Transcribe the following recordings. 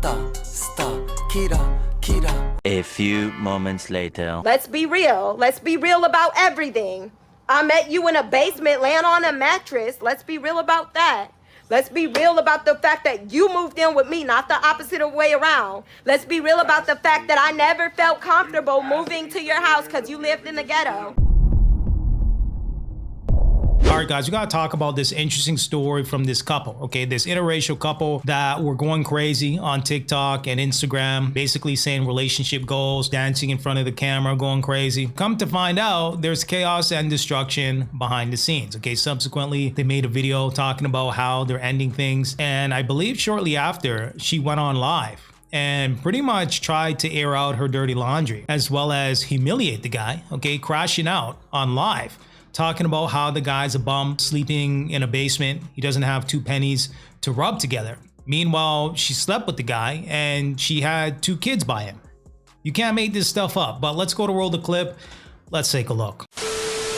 A few moments later. Let's be real. Let's be real about everything. I met you in a basement laying on a mattress. Let's be real about that. Let's be real about the fact that you moved in with me, not the opposite way around. Let's be real about the fact that I never felt comfortable moving to your house because you lived in the ghetto. All right, guys, we got to talk about this interesting story from this couple, okay? This interracial couple that were going crazy on TikTok and Instagram, basically saying relationship goals, dancing in front of the camera, going crazy. Come to find out, there's chaos and destruction behind the scenes, okay? Subsequently, they made a video talking about how they're ending things. And I believe shortly after, she went on live and pretty much tried to air out her dirty laundry, as well as humiliate the guy, okay? Crashing out on live, talking about how the guy's a bum, sleeping in a basement. He doesn't have 2 pennies to rub together. Meanwhile, she slept with the guy and she had 2 kids by him. You can't make this stuff up, but let's go to roll the clip. Let's take a look.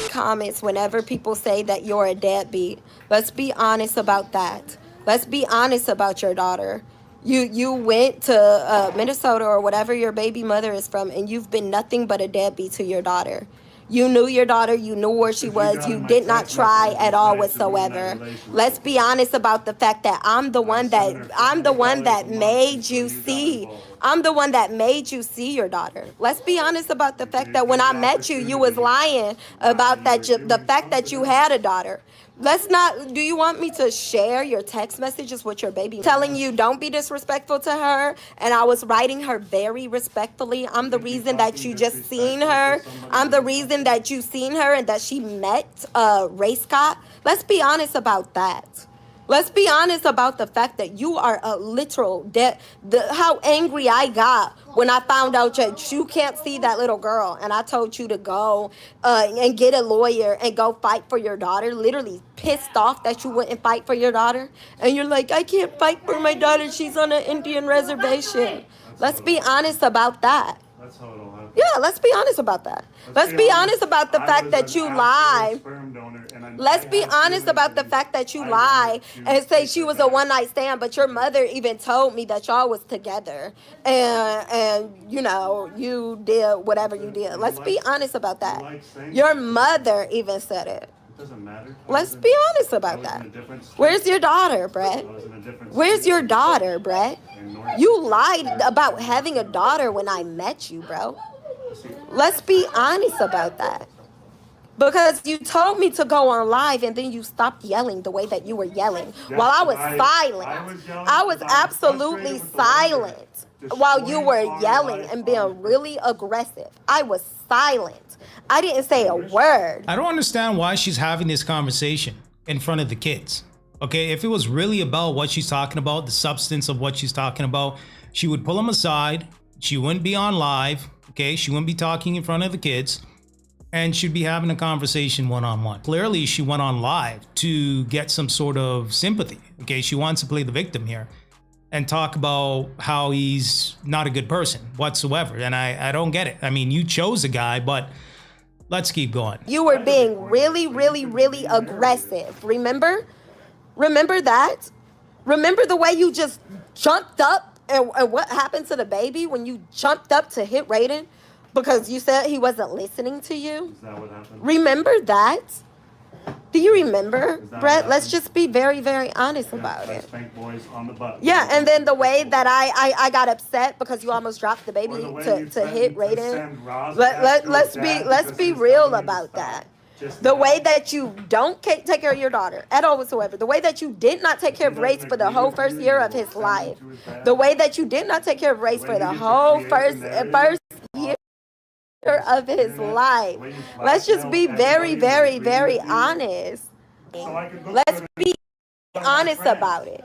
Comments whenever people say that you're a deadbeat. Let's be honest about that. Let's be honest about your daughter. You went to Minnesota or whatever your baby mother is from, and you've been nothing but a deadbeat to your daughter. You knew your daughter, you knew where she was, you did not try at all whatsoever. Let's be honest about the fact that I'm the one that made you see. I'm the one that made you see your daughter. Let's be honest about the fact that when I met you, you was lying about the fact that you had a daughter. Let's not, do you want me to share your text messages with your baby? Telling you don't be disrespectful to her, and I was writing her very respectfully. I'm the reason that you just seen her. I'm the reason that you seen her and that she met Ray Scott. Let's be honest about that. Let's be honest about the fact that you are a literal how angry I got when I found out that you can't see that little girl, and I told you to go and get a lawyer and go fight for your daughter. Literally pissed off that you wouldn't fight for your daughter, and you're like, I can't fight for my daughter. She's on an Indian reservation. Let's be honest about that. That's how it'll happen. Yeah, let's be honest about that. Let's be honest about the fact that you lie. Let's be honest about the fact that you lie and say she was a one-night stand, but your mother even told me that y'all was together, and you know, you did whatever you did. Let's be honest about that. Your mother even said it. Doesn't matter. Let's be honest about that. Where's your daughter, Brett? Where's your daughter, Brett? You lied about having a daughter when I met you, bro. Let's be honest about that. Because you told me to go on live and then you stopped yelling the way that you were yelling while I was silent. I was absolutely silent while you were yelling and being really aggressive. I was silent. I didn't say a word. I don't understand why she's having this conversation in front of the kids. Okay, if it was really about what she's talking about, the substance of what she's talking about, she would pull them aside. She wouldn't be on live. Okay, she wouldn't be talking in front of the kids, and she'd be having a conversation one-on-one. Clearly, she went on live to get some sort of sympathy. Okay, she wants to play the victim here and talk about how he's not a good person whatsoever. And I don't get it. I mean, you chose a guy, but let's keep going. You were being really, really, really aggressive. Remember? Remember that? Remember the way you just jumped up and what happened to the baby when you jumped up to hit Raiden because you said he wasn't listening to you? Is that what happened? Remember that? Do you remember, Brett? Let's just be very, very honest about it. Spank boys on the butt. Yeah, and then the way that I got upset because you almost dropped the baby to hit Raiden. Let's be real about that. The way that you don't take care of your daughter at all whatsoever. The way that you did not take care of Race for the whole first year of his life. The way that you did not take care of Race for the whole first year of his life. Let's just be very, very, very honest. Let's be honest about it.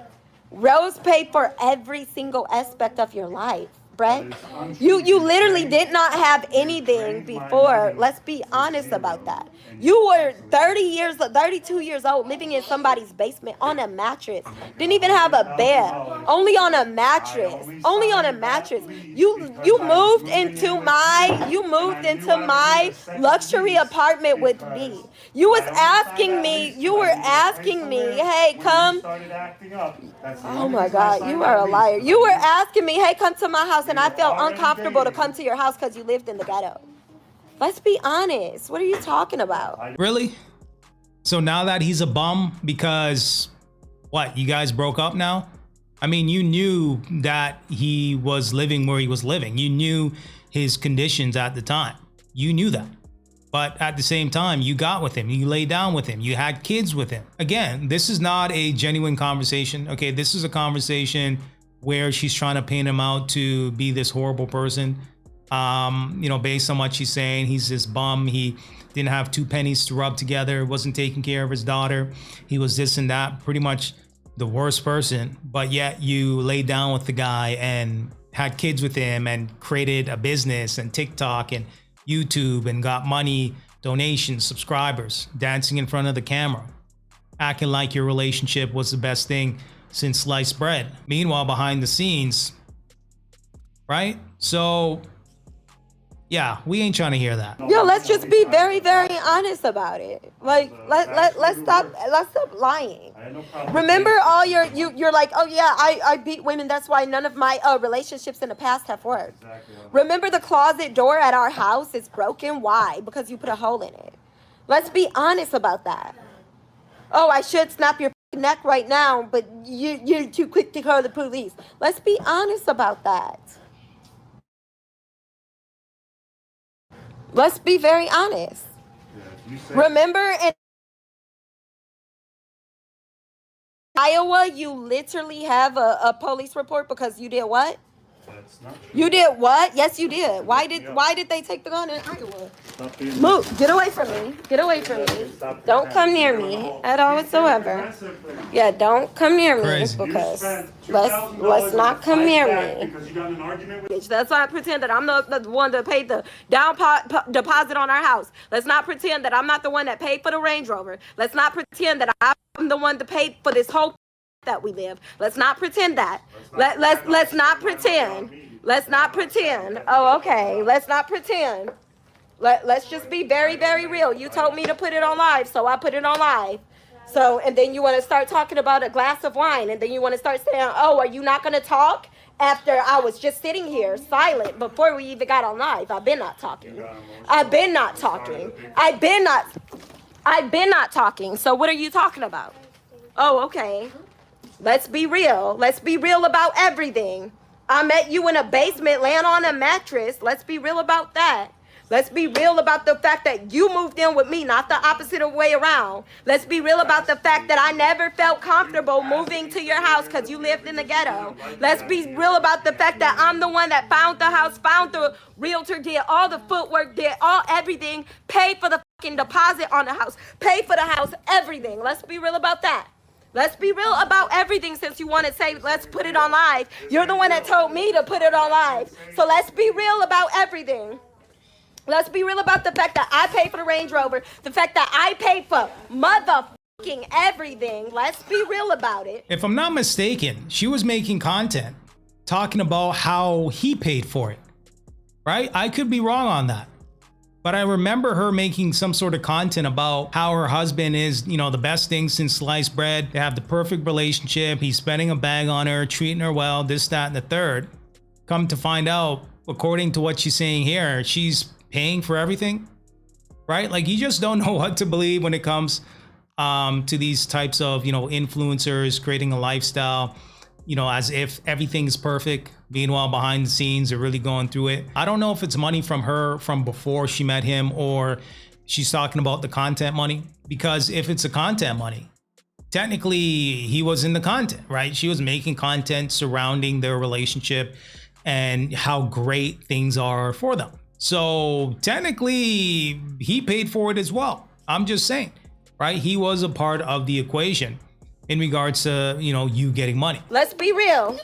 Rose paid for every single aspect of your life, Brett. You literally did not have anything before. Let's be honest about that. You were 32 years old, living in somebody's basement on a mattress. Didn't even have a bed. Only on a mattress. Only on a mattress. You moved into my luxury apartment with me. You were asking me, hey, come. That's the Oh only my reason I God, signed you that are a lease. liar. You were asking me, hey, come to my house, and I felt already uncomfortable to dating. come to your house because you lived in the ghetto. Let's be honest. What are you talking about? Really? So now that he's a bum because what, you guys broke up now? I mean, you knew that he was living where he was living. You knew his conditions at the time. You knew that. But at the same time, you got with him. You laid down with him. You had kids with him. Again, this is not a genuine conversation. Okay, this is a conversation where she's trying to paint him out to be this horrible person. Based on what she's saying, he's this bum. He didn't have two pennies to rub together, wasn't taking care of his daughter. He was this and that, pretty much the worst person. But yet you laid down with the guy and had kids with him and created a business and TikTok and YouTube and got money, donations, subscribers, dancing in front of the camera, acting like your relationship was the best thing since sliced bread. Meanwhile, behind the scenes, right? So yeah, we ain't trying to hear that. Yo, let's just be very, very honest about it. Like, let's stop lying. I had no problem. Remember all you're like, oh yeah, I beat women. That's why none of my relationships in the past have worked. Exactly. Remember the closet door at our house is broken. Why? Because you put a hole in it. Let's be honest about that. Oh, I should snap your neck right now, but you're too quick to call the police. Let's be honest about that. Let's be very honest. Yeah, you said Remember in Iowa, you literally have a police report because you did what? that's not true. You did what? Yes, you did. Why did they take the gun in Iowa? Stop being Move. Get away from me. Get away from me. Don't come near me at all whatsoever. Yeah, don't come near me Crazy. because let's not come near me. Because you got in an argument with Let's not pretend that I'm the one that paid the down deposit on our house. Let's not pretend that I'm not the one that paid for the Range Rover. Let's not pretend that I'm the one that paid for this whole that we live. Let's not pretend that. Let's not pretend. Let's not pretend. Oh, okay. Let's not pretend. Let's just be very, very real. You told me to put it on live, so I put it on live. So, and then you want to start talking about a glass of wine, and then you want to start saying, oh, are you not going to talk? After I was just sitting here silent before we even got on live. I've been not talking. I've been not talking. I've been not talking. So what are you talking about? Oh, okay. Let's be real. Let's be real about everything. I met you in a basement laying on a mattress. Let's be real about that. Let's be real about the fact that you moved in with me, not the opposite way around. Let's be real about the fact that I never felt comfortable moving to your house because you lived in the ghetto. Let's be real about the fact that I'm the one that found the house, found the realtor, did all the footwork, did everything, paid for the fucking deposit on the house, paid for the house, everything. Let's be real about that. Let's be real about everything since you want to say, let's put it on live. You're the one that told me to put it on live. So let's be real about everything. Let's be real about the fact that I paid for the Range Rover, the fact that I paid for motherfucking everything. Let's be real about it. If I'm not mistaken, she was making content talking about how he paid for it, right? I could be wrong on that. But I remember her making some sort of content about how her husband is, the best thing since sliced bread. They have the perfect relationship. He's spending a bag on her, treating her well, this, that, and the third. Come to find out, according to what she's saying here, she's paying for everything, right? Like, you just don't know what to believe when it comes to these types of, influencers creating a lifestyle, as if everything's perfect. Meanwhile, behind the scenes, they're really going through it. I don't know if it's money from her from before she met him or she's talking about the content money, because if it's the content money, technically he was in the content, right? She was making content surrounding their relationship and how great things are for them. So technically he paid for it as well. I'm just saying, right? He was a part of the equation in regards to, you getting money. Let's be real.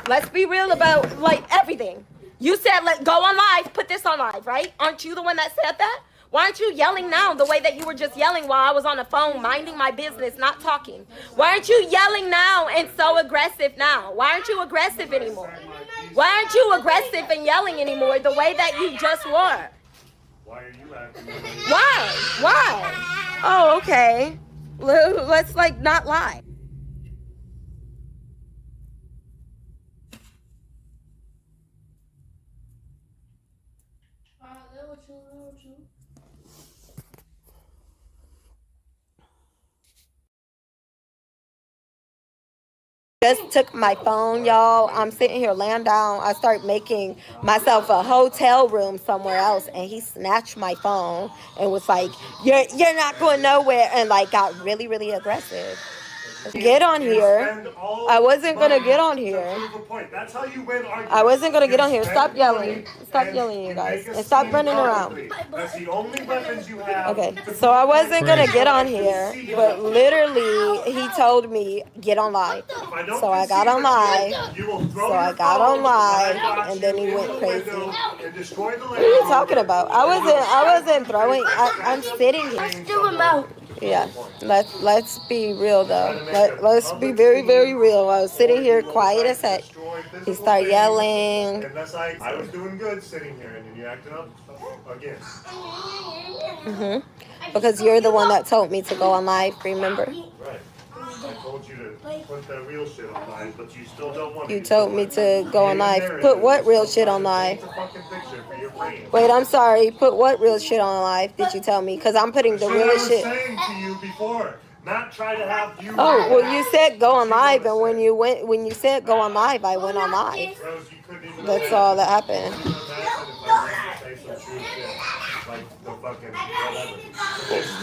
Let's be real about everything. You said go on live, put this on live, right? Aren't you the one that said that? Why aren't you yelling now the way that you were just yelling while I was on the phone minding my business, not talking? Why aren't you yelling now and so aggressive now? Why aren't you aggressive anymore? Why aren't you aggressive and yelling anymore the way that you just were? why are you acting? Why? Oh, okay. Let's not lie. Just took my phone, y'all. I'm sitting here laying down. I start making myself a hotel room somewhere else, and he snatched my phone and was like, "You're not going nowhere," and like got really, really aggressive. Get on here. I wasn't gonna get on here. That's how you win arguments. I wasn't gonna get on here. Stop yelling. Stop yelling, you guys. And stop running around. That's the only weapons you have. Okay, so I wasn't gonna get on here, but literally he told me get on live. So I got on live. And then he went crazy. What are you talking about? I wasn't throwing. I'm sitting here. Yeah, let's be real though. Let's be very, very real. I was sitting here quiet as heck. He started yelling. And that's like, I was doing good sitting here, and then you acted up again. Because you're the one that told me to go on live, remember? Right. I told you to put that real shit on live, but you still don't want to. You told me to go on live. Put what real shit on live? Wait, I'm sorry. Put what real shit on live did you tell me? Because I'm putting the realest shit. I was saying to you before, not try to have you. Oh, well, you said go on live, and when you said go on live, I went on live. That's all that happened.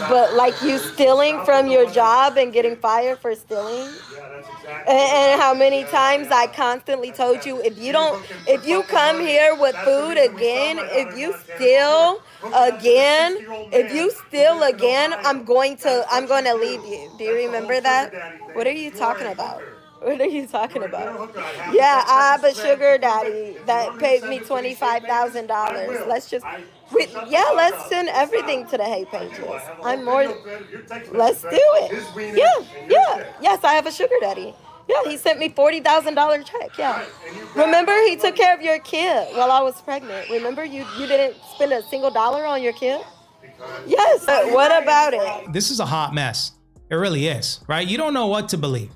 But like you stealing from your job and getting fired for stealing? And how many times I constantly told you, if you come here with food again, if you steal again, I'm going to leave you. Do you remember that? What are you talking about? What are you talking about? Yeah, I have a sugar daddy that paid me $25,000. Let's send everything to the hate pages. Let's do it. Yeah. Yes, I have a sugar daddy. Yeah, he sent me $40,000 check. Yeah. Remember, he took care of your kid while I was pregnant. Remember, you didn't spend a single dollar on your kid? Yes. What about it? This is a hot mess. It really is, right? You don't know what to believe.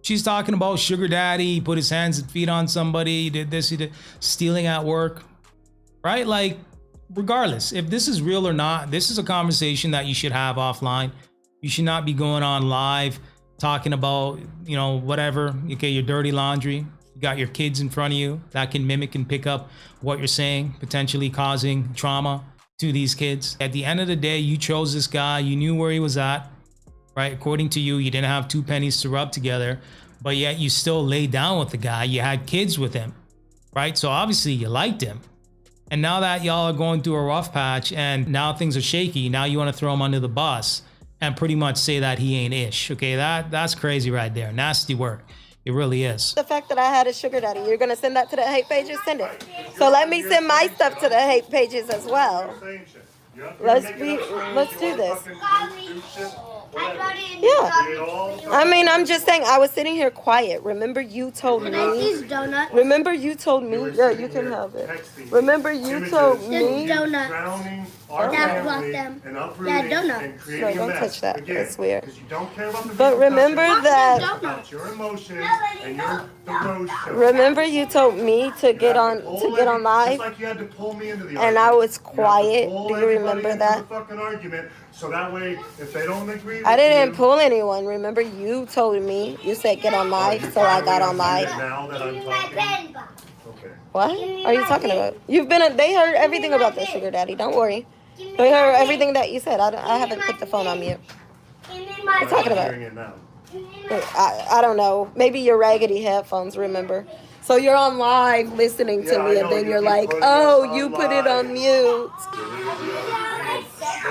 She's talking about sugar daddy, he put his hands and feet on somebody, he did this, he did stealing at work, right? Like, regardless, if this is real or not, this is a conversation that you should have offline. You should not be going on live talking about, whatever. Okay, your dirty laundry. You got your kids in front of you that can mimic and pick up what you're saying, potentially causing trauma to these kids. At the end of the day, you chose this guy. You knew where he was at, right? According to you, you didn't have two pennies to rub together, but yet you still laid down with the guy. You had kids with him, right? So obviously you liked him. And now that y'all are going through a rough patch and now things are shaky, now you want to throw him under the bus and pretty much say that he ain't ish. Okay, that's crazy right there. Nasty work. It really is. The fact that I had a sugar daddy, you're going to send that to the hate pages? Send it. So let me send my stuff to the hate pages as well. Let's do this. Yeah. I mean, I'm just saying, I was sitting here quiet. Remember you told me. Remember you told me. Yeah, you can have it. Remember you told me. No, don't touch that. That's weird. But remember that. Remember you told me to get on live, and I was quiet. Do you remember that? So that way, if they don't agree with I didn't pull anyone. Remember, you told me. You said get on live, so I got on live. Now that I'm talking. Okay. What are you talking about? They heard everything about the sugar daddy. Don't worry. They heard everything that you said. I haven't put the phone on mute. What are you talking about? I don't know. Maybe your raggedy headphones, remember? So you're on live listening to me, and then you're like, oh, you put it on mute.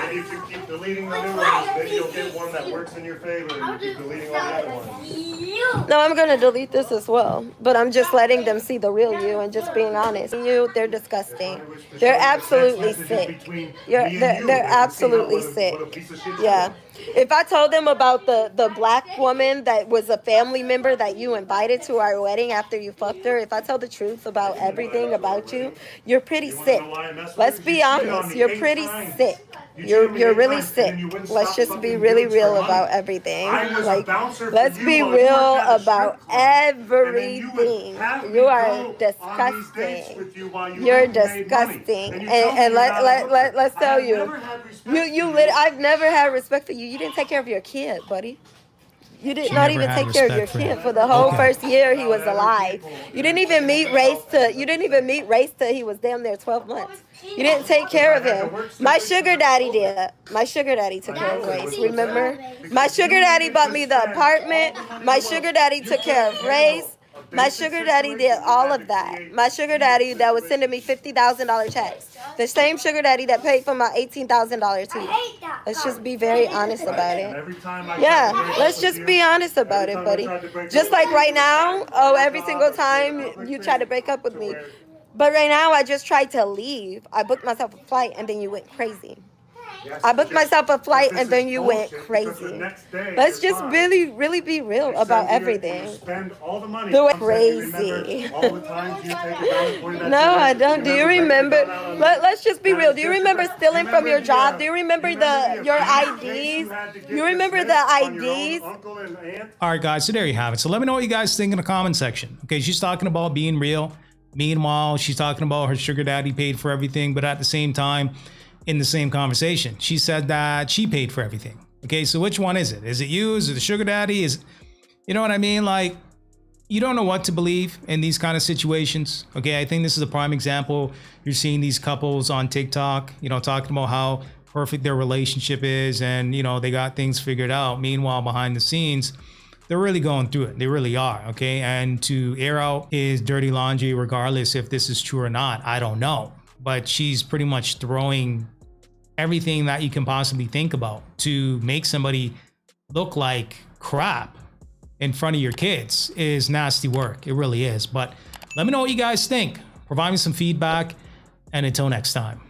Maybe if you keep deleting the new ones, maybe you'll get one that works in your favor and you keep deleting all the other ones. No, I'm going to delete this as well. But I'm just letting them see the real you and just being honest. They're disgusting. They're absolutely sick. They're absolutely sick. Yeah. If I told them about the black woman that was a family member that you invited to our wedding after you fucked her, if I tell the truth about everything about you, you're pretty sick. Let's be honest. You're pretty sick. You're really sick. Let's just be really real about everything. Like, let's be real about everything. You are disgusting. You're disgusting. And let's tell you, I've never had respect for you. You didn't take care of your kid, buddy. You did not even take care of your kid for the whole first year he was alive. You didn't even meet Race till he was damn near 12 months. You didn't take care of him. My sugar daddy did. My sugar daddy took care of Race, remember? My sugar daddy bought me the apartment. My sugar daddy took care of Race. My sugar daddy did all of that. My sugar daddy that was sending me $50,000 checks. The same sugar daddy that paid for my $18,000 too. Let's just be very honest about it. Yeah, let's just be honest about it, buddy. Just like right now, every single time you try to break up with me. But right now, I just tried to leave. I booked myself a flight and then you went crazy. I booked myself a flight and then you went crazy. Let's just really, really be real about everything. Do it crazy. No, I don't. Do you remember? Let's just be real. Do you remember stealing from your job? Do you remember your IDs? Do you remember the IDs? All right, guys, so there you have it. So let me know what you guys think in the comment section. Okay, she's talking about being real. Meanwhile, she's talking about her sugar daddy paid for everything, but at the same time, in the same conversation, she said that she paid for everything. Okay, so which one is it? Is it you? Is it the sugar daddy? You know what I mean? Like, you don't know what to believe in these kind of situations. Okay, I think this is a prime example. You're seeing these couples on TikTok, talking about how perfect their relationship is and, they got things figured out. Meanwhile, behind the scenes, they're really going through it. They really are, okay? And to air out his dirty laundry, regardless if this is true or not, I don't know. But she's pretty much throwing everything that you can possibly think about to make somebody look like crap in front of your kids is nasty work. It really is. But let me know what you guys think. Provide me some feedback. And until next time.